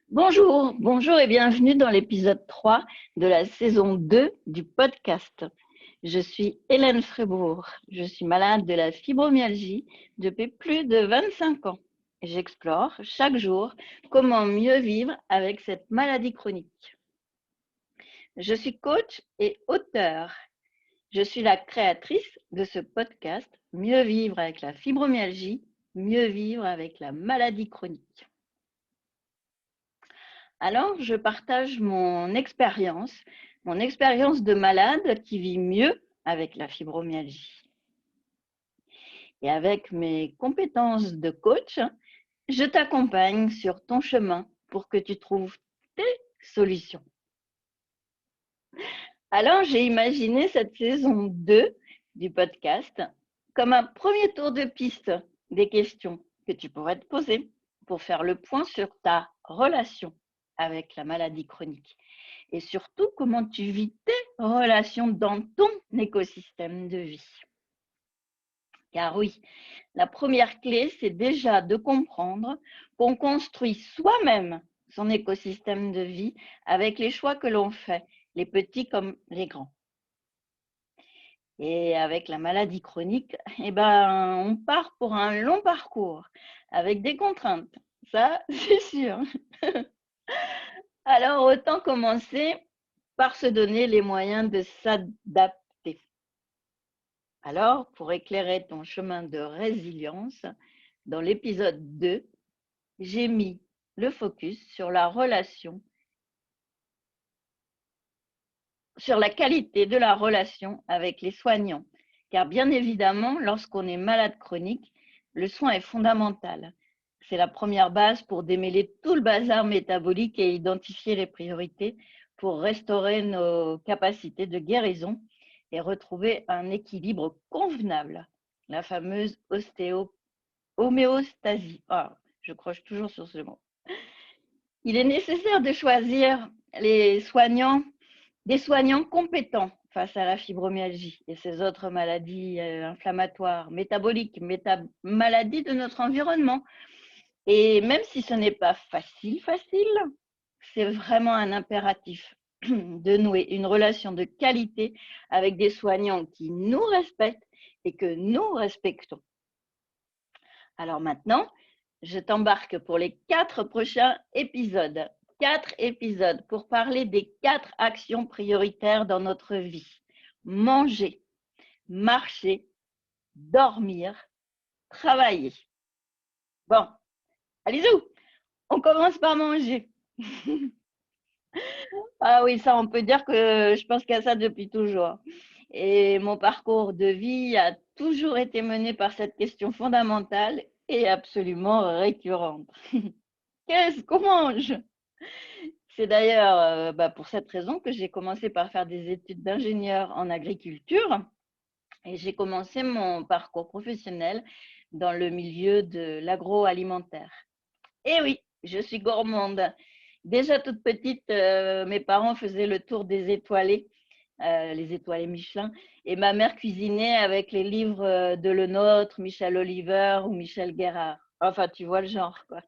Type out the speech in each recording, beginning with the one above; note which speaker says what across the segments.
Speaker 1: Bonjour et bienvenue dans l'épisode 3 de la saison 2 du podcast. Je suis Hélène Frébourg, je suis malade de la fibromyalgie depuis plus de 25 ans. J'explore chaque jour comment mieux vivre avec cette maladie chronique. Je suis coach et auteure. Je suis la créatrice de ce podcast Mieux vivre avec la fibromyalgie, mieux vivre avec la maladie chronique. Alors, je partage mon expérience de malade qui vit mieux avec la fibromyalgie. Et avec mes compétences de coach, je t'accompagne sur ton chemin pour que tu trouves tes solutions. Alors, j'ai imaginé cette saison 2 du podcast comme un premier tour de piste des questions que tu pourrais te poser pour faire le point sur ta relation avec la maladie chronique et surtout comment tu vis tes relations dans ton écosystème de vie. Car oui, la première clé, c'est déjà de comprendre qu'on construit soi-même son écosystème de vie avec les choix que l'on fait, les petits comme les grands. Et avec la maladie chronique, on part pour un long parcours avec des contraintes. Ça, c'est sûr. Alors, autant commencer par se donner les moyens de s'adapter. Alors, pour éclairer ton chemin de résilience, dans l'épisode 2, j'ai mis le focus sur la relation, sur la qualité de la relation avec les soignants. Car bien évidemment, lorsqu'on est malade chronique, le soin est fondamental. C'est la première base pour démêler tout le bazar métabolique et identifier les priorités pour restaurer nos capacités de guérison et retrouver un équilibre convenable, la fameuse homéostasie. Ah, je croche toujours sur ce mot. Il est nécessaire de choisir des soignants compétents face à la fibromyalgie et ces autres maladies inflammatoires, métaboliques, maladies de notre environnement. Et même si ce n'est pas facile, c'est vraiment un impératif de nouer une relation de qualité avec des soignants qui nous respectent et que nous respectons. Alors maintenant, je t'embarque pour les 4 prochains épisodes. 4 épisodes pour parler des 4 actions prioritaires dans notre vie. Manger, marcher, dormir, travailler. Bon, allez-y, on commence par manger. Ah oui, ça, on peut dire que je pense qu'à ça depuis toujours. Et mon parcours de vie a toujours été mené par cette question fondamentale et absolument récurrente. Qu'est-ce qu'on mange? C'est d'ailleurs pour cette raison que j'ai commencé par faire des études d'ingénieur en agriculture et j'ai commencé mon parcours professionnel dans le milieu de l'agroalimentaire. Et oui, je suis gourmande. Déjà toute petite, mes parents faisaient le tour des étoilés, les étoilés Michelin, et ma mère cuisinait avec les livres de Le Nôtre, Michel Oliver ou Michel Guérard. Enfin, tu vois le genre, quoi.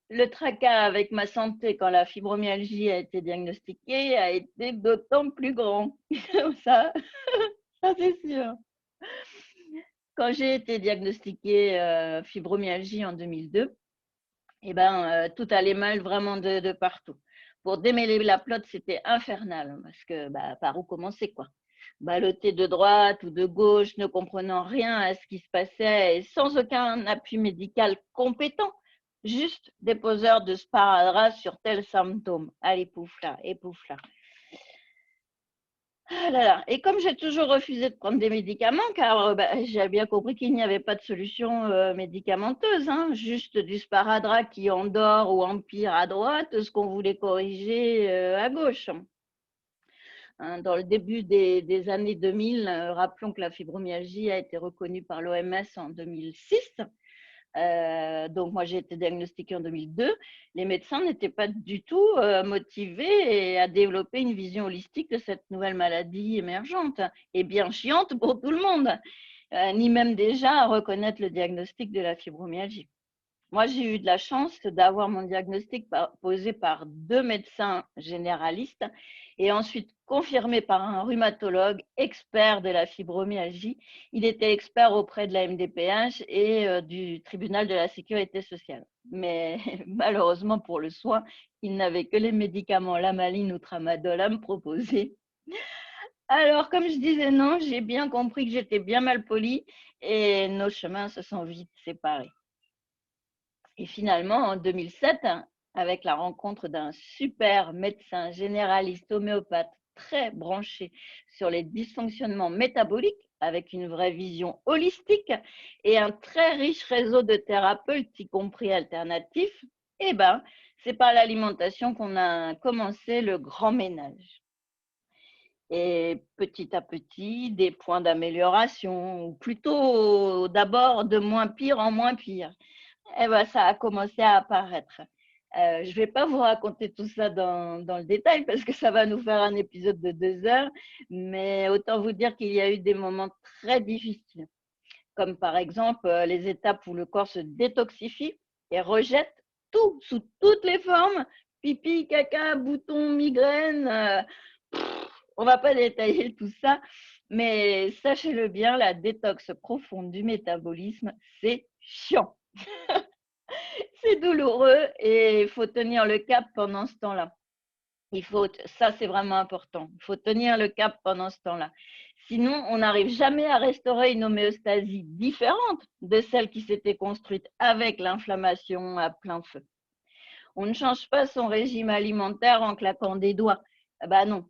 Speaker 1: Le tracas avec ma santé quand la fibromyalgie a été diagnostiquée a été d'autant plus grand. Ça, ça c'est sûr. Quand j'ai été diagnostiquée fibromyalgie en 2002, tout allait mal vraiment de partout. Pour démêler la plotte, c'était infernal parce que par où commencer quoi? Balloter de droite ou de gauche, ne comprenant rien à ce qui se passait et sans aucun appui médical compétent. Juste des poseurs de sparadrap sur tel symptôme. Allez, pouf là, et pouf là. Ah là là. Et comme j'ai toujours refusé de prendre des médicaments, car j'ai bien compris qu'il n'y avait pas de solution médicamenteuse, hein, juste du sparadrap qui endort ou empire à droite, ce qu'on voulait corriger à gauche. Hein, dans le début des années 2000, rappelons que la fibromyalgie a été reconnue par l'OMS en 2006. Donc moi j'ai été diagnostiquée en 2002. Les médecins n'étaient pas du tout motivés à développer une vision holistique de cette nouvelle maladie émergente et bien chiante pour tout le monde, ni même déjà à reconnaître le diagnostic de la fibromyalgie. Moi, j'ai eu de la chance d'avoir mon diagnostic posé par 2 médecins généralistes et ensuite confirmé par un rhumatologue expert de la fibromyalgie. Il était expert auprès de la MDPH et du tribunal de la sécurité sociale. Mais malheureusement pour le soin, il n'avait que les médicaments Lamaline ou Tramadol à me proposer. Alors, comme je disais non, j'ai bien compris que j'étais bien mal polie et nos chemins se sont vite séparés. Et finalement, en 2007, avec la rencontre d'un super médecin généraliste homéopathe très branché sur les dysfonctionnements métaboliques, avec une vraie vision holistique et un très riche réseau de thérapeutes, y compris alternatifs, eh ben, c'est par l'alimentation qu'on a commencé le grand ménage. Et petit à petit, des points d'amélioration, ou plutôt d'abord de moins pire en moins pire. Eh ben, ça a commencé à apparaître. Je ne vais pas vous raconter tout ça dans le détail parce que ça va nous faire un épisode de 2 heures, mais autant vous dire qu'il y a eu des moments très difficiles, comme par exemple les étapes où le corps se détoxifie et rejette tout sous toutes les formes, pipi, caca, boutons, migraines. On ne va pas détailler tout ça, mais sachez-le bien, la détox profonde du métabolisme, c'est chiant. C'est douloureux et il faut tenir le cap pendant ce temps-là. Ça c'est vraiment important. Il faut tenir le cap pendant ce temps-là. Sinon, on n'arrive jamais à restaurer une homéostasie différente de celle qui s'était construite avec l'inflammation à plein feu. On ne change pas son régime alimentaire en claquant des doigts. Ben non,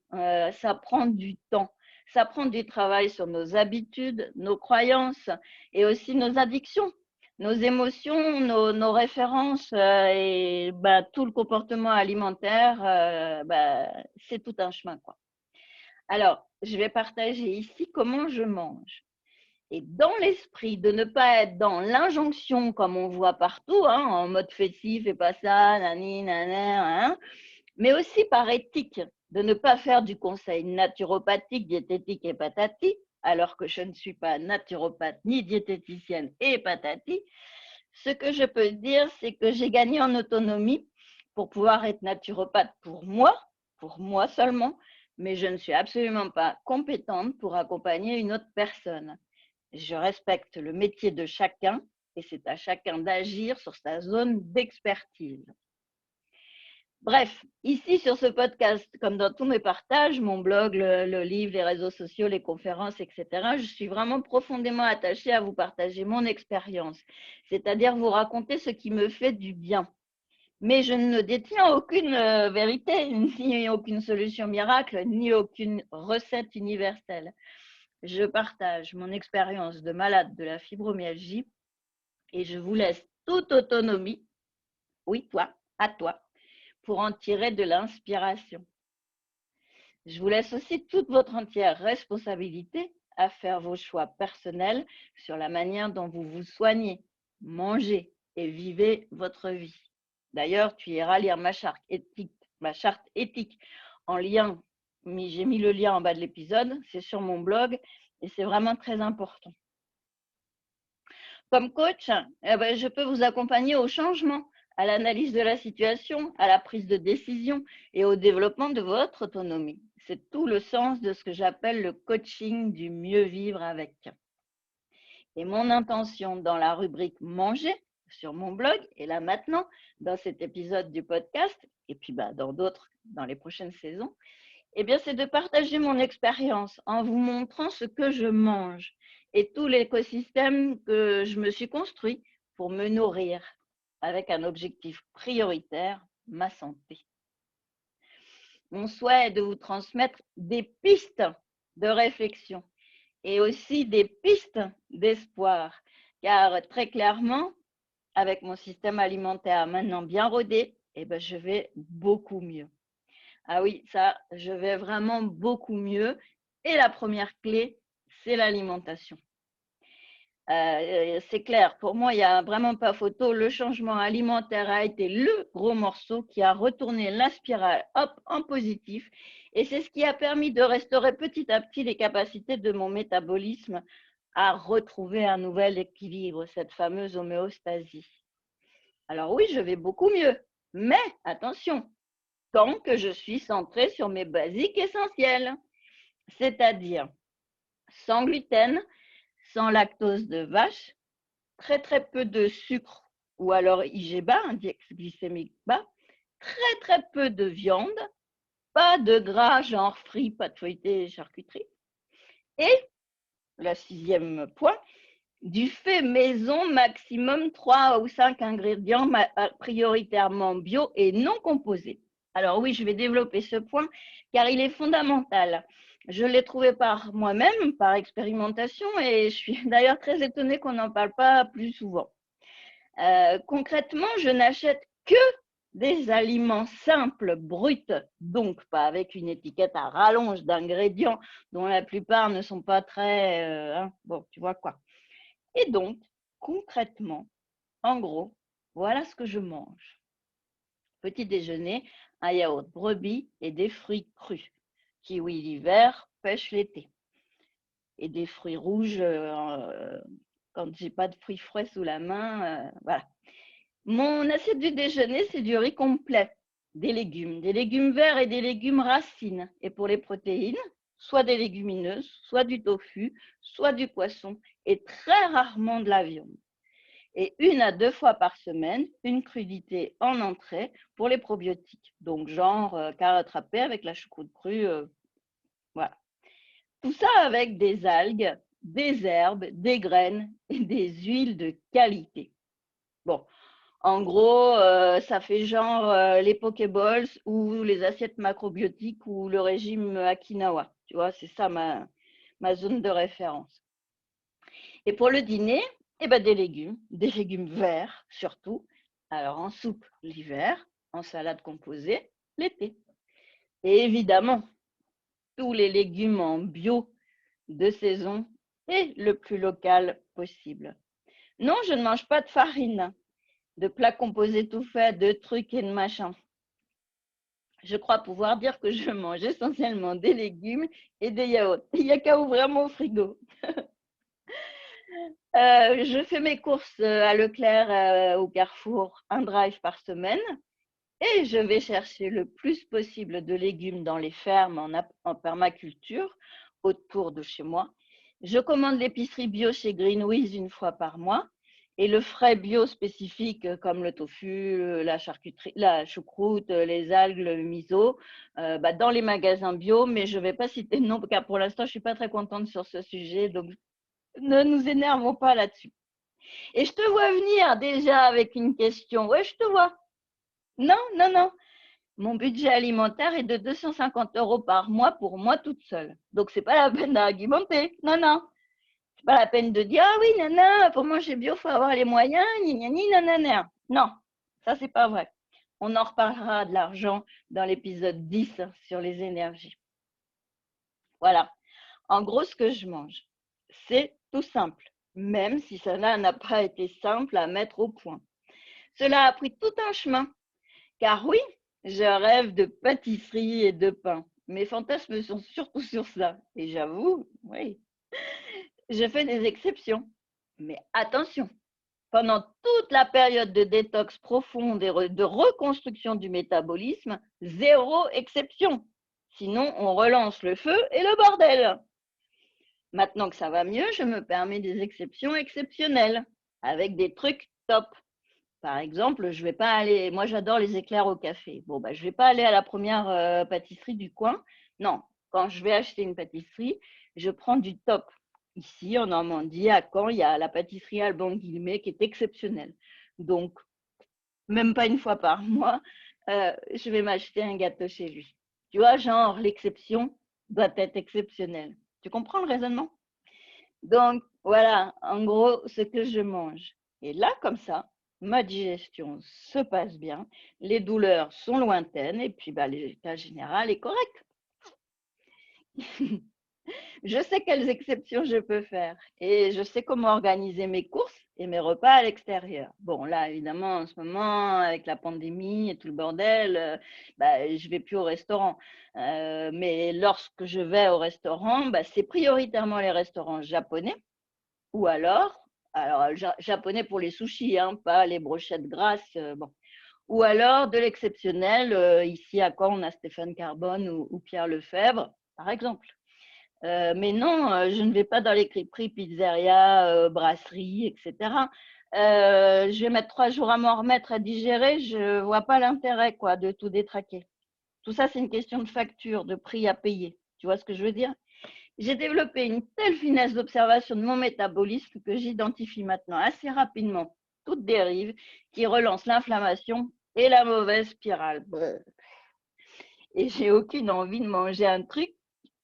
Speaker 1: ça prend du temps. Ça prend du travail sur nos habitudes, nos croyances et aussi nos addictions, nos émotions, nos références et tout le comportement alimentaire, c'est tout un chemin, quoi. Alors, je vais partager ici comment je mange. Et dans l'esprit de ne pas être dans l'injonction comme on voit partout, en mode fais ci, fais pas ça, nani, nana, mais aussi par éthique, de ne pas faire du conseil naturopathique, diététique et patati, alors que je ne suis pas naturopathe ni diététicienne et patati. Ce que je peux dire, c'est que j'ai gagné en autonomie pour pouvoir être naturopathe pour moi seulement, mais je ne suis absolument pas compétente pour accompagner une autre personne. Je respecte le métier de chacun et c'est à chacun d'agir sur sa zone d'expertise. Bref, ici sur ce podcast, comme dans tous mes partages, mon blog, le livre, les réseaux sociaux, les conférences, etc., je suis vraiment profondément attachée à vous partager mon expérience, c'est-à-dire vous raconter ce qui me fait du bien. Mais je ne détiens aucune vérité, ni aucune solution miracle, ni aucune recette universelle. Je partage mon expérience de malade de la fibromyalgie et je vous laisse toute autonomie, oui, toi, à toi, pour en tirer de l'inspiration. Je vous laisse aussi toute votre entière responsabilité à faire vos choix personnels sur la manière dont vous vous soignez, mangez et vivez votre vie. D'ailleurs, tu iras lire ma charte éthique en lien. J'ai mis le lien en bas de l'épisode, c'est sur mon blog et c'est vraiment très important. Comme coach, je peux vous accompagner au changement, à l'analyse de la situation, à la prise de décision et au développement de votre autonomie. C'est tout le sens de ce que j'appelle le coaching du mieux vivre avec. Et mon intention dans la rubrique manger sur mon blog et là maintenant dans cet épisode du podcast et puis dans d'autres dans les prochaines saisons, c'est de partager mon expérience en vous montrant ce que je mange et tout l'écosystème que je me suis construit pour me nourrir avec un objectif prioritaire, ma santé. Mon souhait est de vous transmettre des pistes de réflexion et aussi des pistes d'espoir, car très clairement, avec mon système alimentaire maintenant bien rodé, je vais beaucoup mieux. Ah oui, ça, je vais vraiment beaucoup mieux. Et la première clé, c'est l'alimentation. C'est clair, pour moi, il n'y a vraiment pas photo. Le changement alimentaire a été le gros morceau qui a retourné la spirale en positif. Et c'est ce qui a permis de restaurer petit à petit les capacités de mon métabolisme à retrouver un nouvel équilibre, cette fameuse homéostasie. Alors oui, je vais beaucoup mieux. Mais attention, tant que je suis centrée sur mes basiques essentiels, c'est-à-dire sans gluten, sans lactose de vache, très très peu de sucre ou alors IG bas, index glycémique bas, très très peu de viande, pas de gras genre frits, pâtes feuilletées, charcuterie. Et le 6e point, du fait maison, maximum 3 ou 5 ingrédients prioritairement bio et non composés. Alors oui, je vais développer ce point car il est fondamental. Je l'ai trouvé par moi-même, par expérimentation, et je suis d'ailleurs très étonnée qu'on n'en parle pas plus souvent. Concrètement, je n'achète que des aliments simples, bruts, donc pas avec une étiquette à rallonge d'ingrédients dont la plupart ne sont pas très… bon, tu vois quoi. Et donc, concrètement, en gros, voilà ce que je mange. Petit déjeuner, un yaourt brebis et des fruits crus. Kiwi l'hiver, pêche l'été. Et des fruits rouges quand j'ai pas de fruits frais sous la main. Voilà. Mon assiette du déjeuner, c'est du riz complet, des légumes verts et des légumes racines. Et pour les protéines, soit des légumineuses, soit du tofu, soit du poisson et très rarement de la viande. Et 1 à 2 fois par semaine, une crudité en entrée pour les probiotiques. Donc genre carottes râpées avec la choucroute crue, voilà. Tout ça avec des algues, des herbes, des graines et des huiles de qualité. Bon, en gros, ça fait genre les Pokéballs ou les assiettes macrobiotiques ou le régime Akinawa. Tu vois, c'est ça ma zone de référence. Et pour le dîner, eh ben, des légumes verts surtout. Alors en soupe l'hiver, en salade composée l'été. Et évidemment, tous les légumes en bio de saison et le plus local possible. Non, je ne mange pas de farine, de plats composés tout faits, de trucs et de machins. Je crois pouvoir dire que je mange essentiellement des légumes et des yaourts. Il n'y a qu'à ouvrir mon frigo. Je fais mes courses à Leclerc, au Carrefour, un drive par semaine. Et je vais chercher le plus possible de légumes dans les fermes en permaculture autour de chez moi. Je commande l'épicerie bio chez Greenwiz 1 fois par mois et le frais bio spécifique comme le tofu, la charcuterie, la choucroute, les algues, le miso, dans les magasins bio, mais je ne vais pas citer de nom car pour l'instant je ne suis pas très contente sur ce sujet, donc ne nous énervons pas là-dessus. Et je te vois venir déjà avec une question. Ouais, je te vois. Non, non, non. Mon budget alimentaire est de 250 € par mois pour moi toute seule. Donc, c'est pas la peine d'argumenter. Non, non. C'est pas la peine de dire, ah oui, nana, pour manger bio, il faut avoir les moyens, ni, ni, ni, nanana. Non, ça, c'est pas vrai. On en reparlera de l'argent dans l'épisode 10 sur les énergies. Voilà. En gros, ce que je mange, c'est tout simple, même si cela n'a pas été simple à mettre au point. Cela a pris tout un chemin, car oui, je rêve de pâtisserie et de pain. Mes fantasmes sont surtout sur ça. Et j'avoue, oui, je fais des exceptions. Mais attention, pendant toute la période de détox profonde et de reconstruction du métabolisme, 0 exception. Sinon, on relance le feu et le bordel. Maintenant que ça va mieux, je me permets des exceptions exceptionnelles, avec des trucs top. Par exemple, je vais pas aller, moi j'adore les éclairs au café. Bon, je vais pas aller à la première pâtisserie du coin. Non, quand je vais acheter une pâtisserie, je prends du top. Ici, en Normandie, à Caen, il y a la pâtisserie Alban Guillemets qui est exceptionnelle. Donc, même pas 1 fois par mois, je vais m'acheter un gâteau chez lui. Tu vois, genre, l'exception doit être exceptionnelle. Tu comprends le raisonnement? Donc, voilà, en gros, ce que je mange. Et là, comme ça, ma digestion se passe bien, les douleurs sont lointaines et puis l'état général est correct. Je sais quelles exceptions je peux faire et je sais comment organiser mes courses et mes repas à l'extérieur. Bon, là, évidemment, en ce moment, avec la pandémie et tout le bordel, je vais plus au restaurant. Mais lorsque je vais au restaurant, c'est prioritairement les restaurants japonais ou alors Alors, japonais pour les sushis, hein, pas les brochettes grasses. Bon. Ou alors de l'exceptionnel. Ici à Caen, on a Stéphane Carbone ou Pierre Lefebvre, par exemple. Mais non, je ne vais pas dans les crêperies, pizzerias, brasseries, etc. Je vais mettre 3 jours à m'en remettre à digérer. Je ne vois pas l'intérêt quoi, de tout détraquer. Tout ça, c'est une question de facture, de prix à payer. Tu vois ce que je veux dire? J'ai développé une telle finesse d'observation de mon métabolisme que j'identifie maintenant assez rapidement toute dérive qui relance l'inflammation et la mauvaise spirale. Et j'ai aucune envie de manger un truc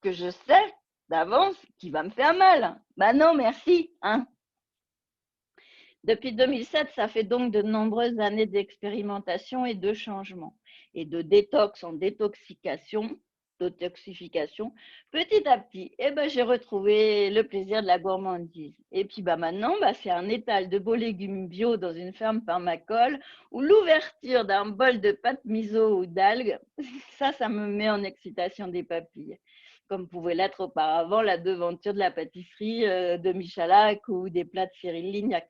Speaker 1: que je sais d'avance qui va me faire mal. Bah non, merci. Hein. Depuis 2007, ça fait donc de nombreuses années d'expérimentation et de changement, et de détox en détoxication, détoxification. Petit à petit, j'ai retrouvé le plaisir de la gourmandise. Et puis maintenant, c'est un étal de beaux légumes bio dans une ferme permacole ou l'ouverture d'un bol de pâte miso ou d'algues. Ça me met en excitation des papilles, comme pouvait l'être auparavant la devanture de la pâtisserie de Michalak ou des plats de Cyril Lignac.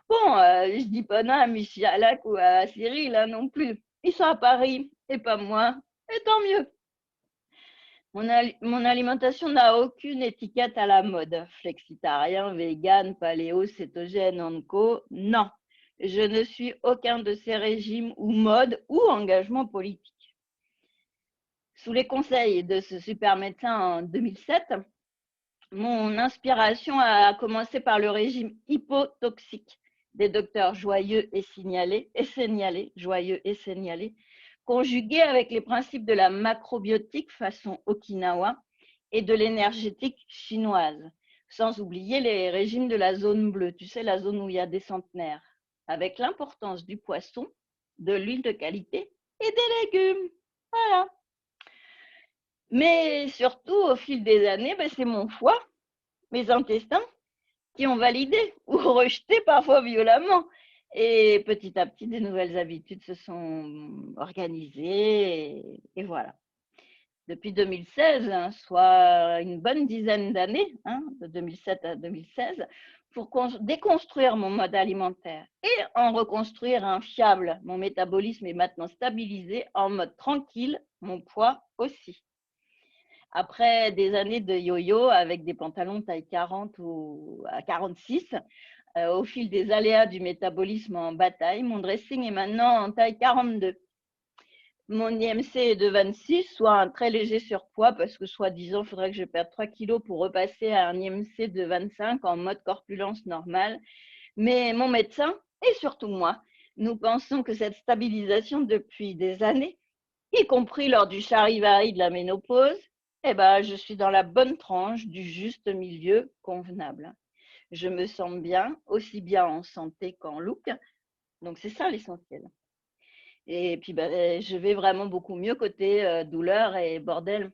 Speaker 1: Bon, je dis pas non à Michalak ou à Cyril hein, non plus. Ils sont à Paris et pas moi. Et tant mieux. Mon alimentation n'a aucune étiquette à la mode. Flexitarien, vegan, paléo, cétogène, onco. Non, je ne suis aucun de ces régimes ou modes ou engagements politiques. Sous les conseils de ce super médecin en 2007, mon inspiration a commencé par le régime hypotoxique des docteurs Joyeux et Signalé, conjugué avec les principes de la macrobiotique façon Okinawa et de l'énergétique chinoise, sans oublier les régimes de la zone bleue, tu sais, la zone où il y a des centenaires, avec l'importance du poisson, de l'huile de qualité et des légumes. Voilà. Mais surtout, au fil des années, c'est mon foie, mes intestins, qui ont validé ou rejeté parfois violemment. Et petit à petit, des nouvelles habitudes se sont organisées et voilà. Depuis 2016, hein, soit une bonne dizaine d'années, hein, de 2007 à 2016, pour déconstruire mon mode alimentaire et en reconstruire un fiable. Mon métabolisme est maintenant stabilisé en mode tranquille, mon poids aussi. Après des années de yo-yo avec des pantalons taille 40 ou à 46, au fil des aléas du métabolisme en bataille, mon dressing est maintenant en taille 42. Mon IMC est de 26, soit un très léger surpoids parce que soi-disant, il faudrait que je perde 3 kilos pour repasser à un IMC de 25 en mode corpulence normale. Mais mon médecin et surtout moi, nous pensons que cette stabilisation depuis des années, y compris lors du charivari de la ménopause, je suis dans la bonne tranche du juste milieu convenable. Je me sens bien, aussi bien en santé qu'en look. Donc, c'est ça l'essentiel. Et puis, je vais vraiment beaucoup mieux côté douleur et bordel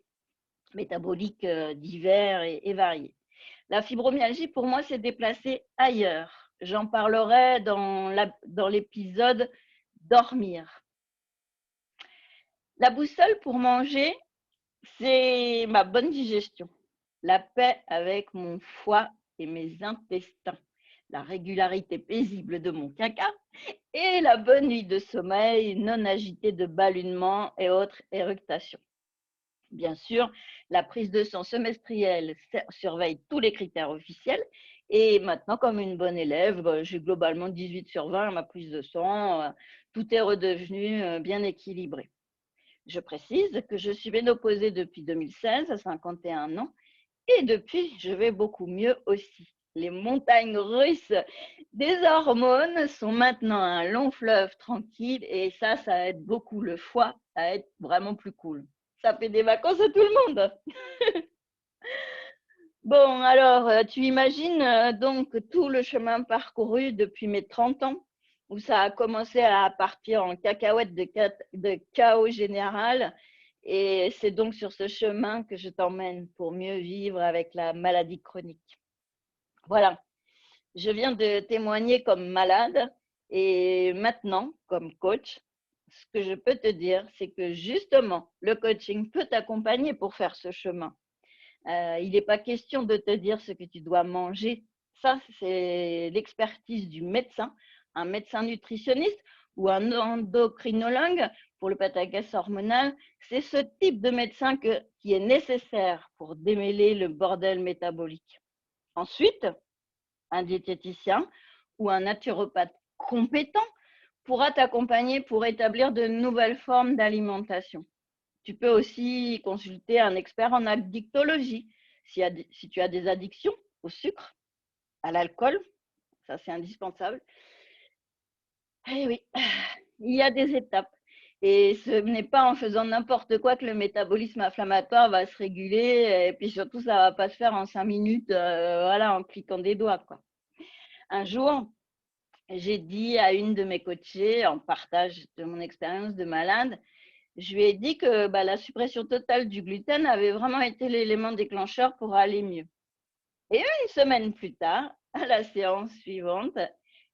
Speaker 1: métabolique divers et variés. La fibromyalgie, pour moi, s'est déplacée ailleurs. J'en parlerai dans l'épisode Dormir. La boussole pour manger, c'est ma bonne digestion, la paix avec mon foie et mes intestins, la régularité paisible de mon caca et la bonne nuit de sommeil non agitée de ballonnements et autres éructations. Bien sûr, la prise de sang semestrielle surveille tous les critères officiels et maintenant, comme une bonne élève, j'ai globalement 18 sur 20 à ma prise de sang. Tout est redevenu bien équilibré. Je précise que je suis ménopausée depuis 2016 à 51 ans et depuis, je vais beaucoup mieux aussi. Les montagnes russes des hormones sont maintenant un long fleuve tranquille et ça aide beaucoup le foie à être vraiment plus cool. Ça fait des vacances à tout le monde. Bon, alors, tu imagines donc tout le chemin parcouru depuis mes 30 ans, où ça a commencé à partir en cacahuète de chaos général. Et c'est donc sur ce chemin que je t'emmène pour mieux vivre avec la maladie chronique. Voilà, je viens de témoigner comme malade et maintenant, comme coach, ce que je peux te dire, c'est que justement, le coaching peut t'accompagner pour faire ce chemin. Il n'est pas question de te dire ce que tu dois manger, Ça, c'est l'expertise du médecin, un médecin nutritionniste ou un endocrinologue pour le pataquès hormonal. C'est ce type de médecin qui est nécessaire pour démêler le bordel métabolique. Ensuite, un diététicien ou un naturopathe compétent pourra t'accompagner pour établir de nouvelles formes d'alimentation. Tu peux aussi consulter un expert en addictologie si tu as des addictions au sucre, à l'alcool, ça c'est indispensable. Eh oui, il y a des étapes. Et ce n'est pas en faisant n'importe quoi que le métabolisme inflammatoire va se réguler. Et puis surtout, ça ne va pas se faire en 5 minutes, voilà, en cliquant des doigts, quoi. Un jour, j'ai dit à une de mes coachées, en partage de mon expérience de malade, je lui ai dit que la suppression totale du gluten avait vraiment été l'élément déclencheur pour aller mieux. Et une semaine plus tard, à la séance suivante,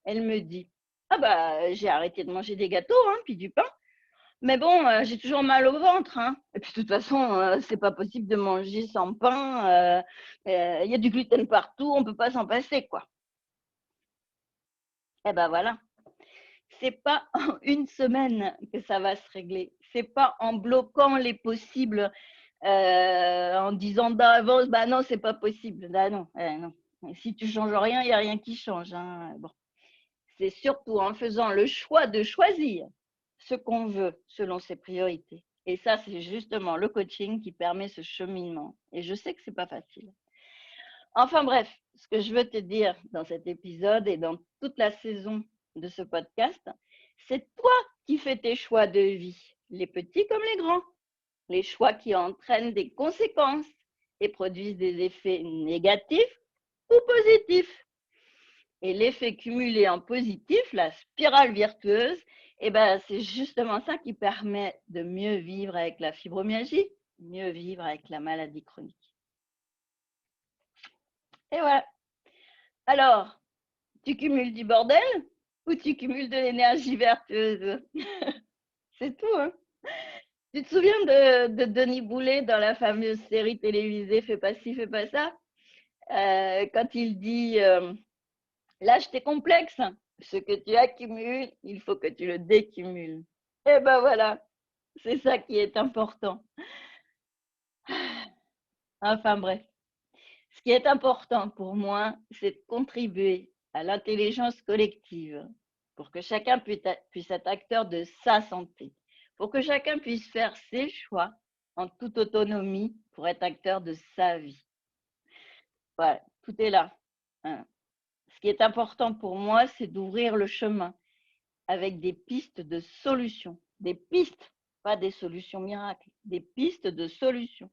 Speaker 1: elle me dit « Ah j'ai arrêté de manger des gâteaux, hein, puis du pain. Mais bon, j'ai toujours mal au ventre. Hein. Et puis de toute façon, c'est pas possible de manger sans pain. Il y a du gluten partout, on peut pas s'en passer, quoi. » Eh ben voilà. C'est pas en une semaine que ça va se régler. C'est pas en bloquant les possibles, en disant d'avance, non, c'est pas possible. Non, non. Si tu changes rien, il n'y a rien qui change. Hein. Bon. C'est surtout en faisant le choix de choisir ce qu'on veut selon ses priorités. Et ça, c'est justement le coaching qui permet ce cheminement. Et je sais que c'est pas facile. Enfin bref, ce que je veux te dire dans cet épisode et dans toute la saison de ce podcast, c'est toi qui fais tes choix de vie, les petits comme les grands, les choix qui entraînent des conséquences et produisent des effets négatifs ou positifs. Et l'effet cumulé en positif, la spirale virtueuse, c'est justement ça qui permet de mieux vivre avec la fibromyalgie, mieux vivre avec la maladie chronique. Et voilà. Alors, tu cumules du bordel ou tu cumules de l'énergie vertueuse? C'est tout, hein? Tu te souviens de Denis Boulet dans la fameuse série télévisée Fais pas ci, fais pas ça? Quand il dit lâche tes complexes, ce que tu accumules, il faut que tu le décumules. Et ben voilà, c'est ça qui est important. Enfin bref, ce qui est important pour moi, c'est de contribuer à l'intelligence collective pour que chacun puisse être acteur de sa santé, pour que chacun puisse faire ses choix en toute autonomie pour être acteur de sa vie. Voilà, tout est là. Hein. Ce qui est important pour moi, c'est d'ouvrir le chemin avec des pistes de solutions. Des pistes, pas des solutions miracles, des pistes de solutions.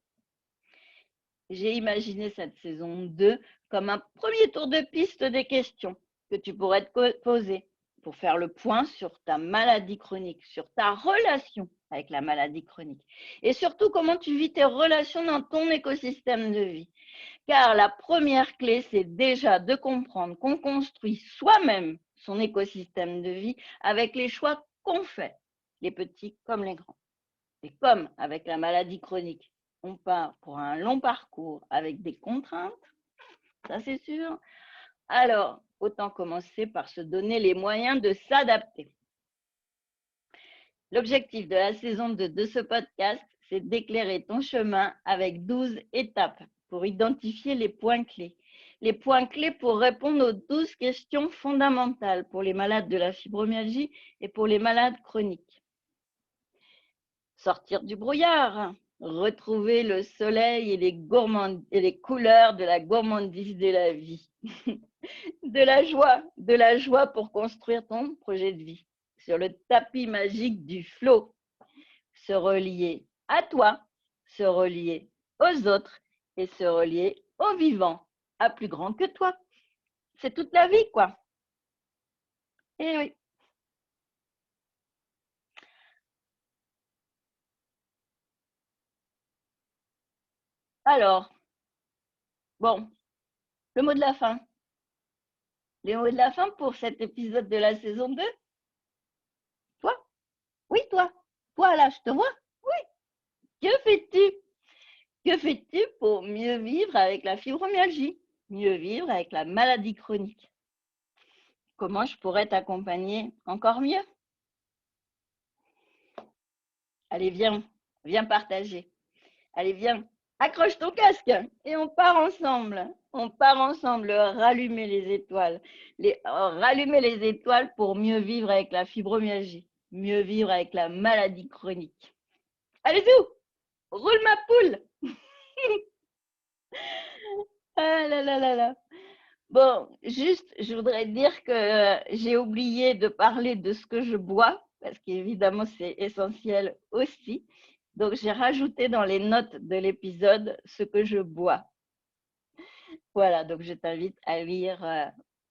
Speaker 1: J'ai imaginé cette saison 2 comme un premier tour de piste des questions que tu pourrais te poser pour faire le point sur ta maladie chronique, sur ta relation avec la maladie chronique et surtout comment tu vis tes relations dans ton écosystème de vie. Car la première clé, c'est déjà de comprendre qu'on construit soi-même son écosystème de vie avec les choix qu'on fait, les petits comme les grands. Et comme avec la maladie chronique, on part pour un long parcours avec des contraintes, ça c'est sûr, alors autant commencer par se donner les moyens de s'adapter. L'objectif de la saison 2 de ce podcast, c'est d'éclairer ton chemin avec 12 étapes pour identifier les points clés. Les points clés pour répondre aux 12 questions fondamentales pour les malades de la fibromyalgie et pour les malades chroniques. Sortir du brouillard, retrouver le soleil et les couleurs de la gourmandise de la vie. De la joie pour construire ton projet de vie sur le tapis magique du flow. Se relier à toi, se relier aux autres et se relier au vivant, à plus grand que toi. C'est toute la vie, quoi. Eh oui. Alors, bon, le mot de la fin. Les mots de la fin pour cet épisode de la saison 2. Toi? Oui, toi. Toi, là, je te vois? Oui. Que fais-tu? Que fais-tu pour mieux vivre avec la fibromyalgie? mieux vivre avec la maladie chronique. Comment je pourrais t'accompagner encore mieux? Allez, viens partager. Allez, viens, accroche ton casque et on part ensemble. On part ensemble, rallumer les étoiles. Rallumer les étoiles pour mieux vivre avec la fibromyalgie, mieux vivre avec la maladie chronique. Allez, tout, roule ma poule. Ah là là là là. Bon, juste, je voudrais dire que j'ai oublié de parler de ce que je bois, parce qu'évidemment, c'est essentiel aussi. Donc, j'ai rajouté dans les notes de l'épisode ce que je bois. Voilà, donc je t'invite à lire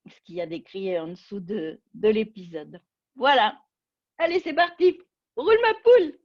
Speaker 1: ce qu'il y a décrit en dessous de l'épisode. Voilà. Allez, c'est parti. Roule ma poule.